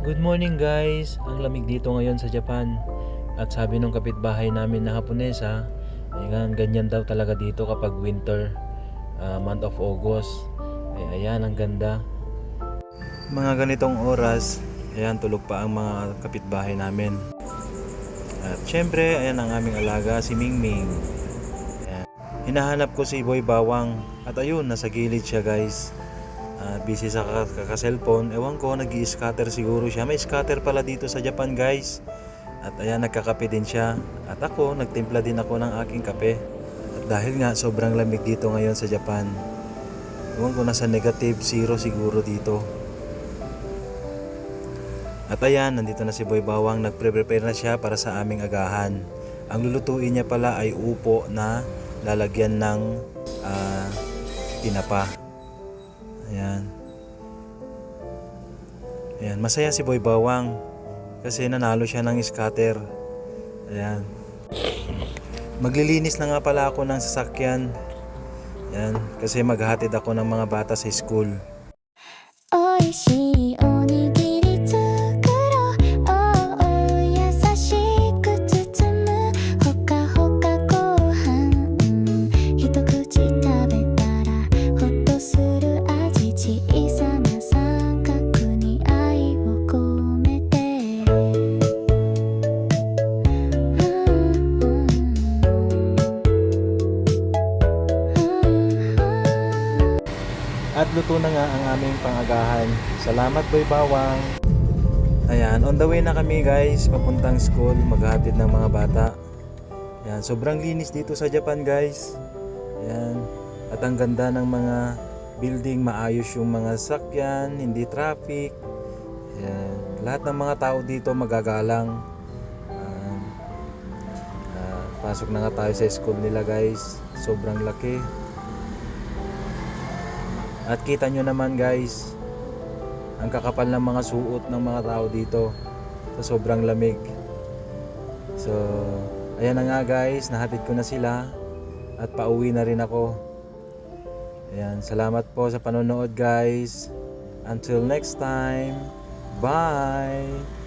Good morning guys! Ang lamig dito ngayon sa Japan. At sabi nung kapitbahay namin na Haponesa, ayan, ganyan daw talaga dito kapag winter, month of August. Ay, ayan, ang ganda. Mga ganitong oras, ayan, tulog pa ang mga kapitbahay namin. At syempre, ayan ang aming alaga, si Mingming. Ayan. Hinahanap ko si Boy Bawang. At ayun, nasa gilid siya guys. Busy sa kaka-cellphone. Ewan ko, nag-i-scatter siguro siya. May scatter pala dito sa Japan guys. At ayan, nagkakape din siya. At ako, nagtimpla din ako ng aking kape. At dahil nga sobrang lamig dito ngayon sa Japan, ewan ko, nasa negative 0 siguro dito. At ayan, nandito na si Boy Bawang. Nagpre-prepare na siya para sa aming agahan. Ang lulutuin niya pala ay upo na lalagyan ng tinapa. Ayan. Ayan, masaya si Boy Bawang kasi nanalo siya ng scatter. Ayan. Maglilinis na nga pala ako ng sasakyan. Ayan, kasi maghahatid ako ng mga bata sa school. Oishii onigiri tsukuro, oo, yasashiku tsutsumu, hoka-hoka gohan, hitokuchi tabetara, hotto suru aji, chiisana sankaku ni ai wo komete. At luto na nga ang aming pangagahan. Salamat Boy Bawang. Ayan, on the way na kami guys, papuntang school, maghahatid ng mga bata. Ayan, sobrang linis dito sa Japan guys. Ayan, at ang ganda ng mga building, maayos yung mga sakyan, hindi traffic. Ayan, lahat ng mga tao dito magagalang. Pasok na nga tayo sa school nila guys, sobrang laki. At kita nyo naman guys, ang kakapal ng mga suot ng mga tao dito sa sobrang lamig. So, ayan na nga guys, nahatid ko na sila at pauwi na rin ako. Ayan, salamat po sa panonood guys. Until next time, bye!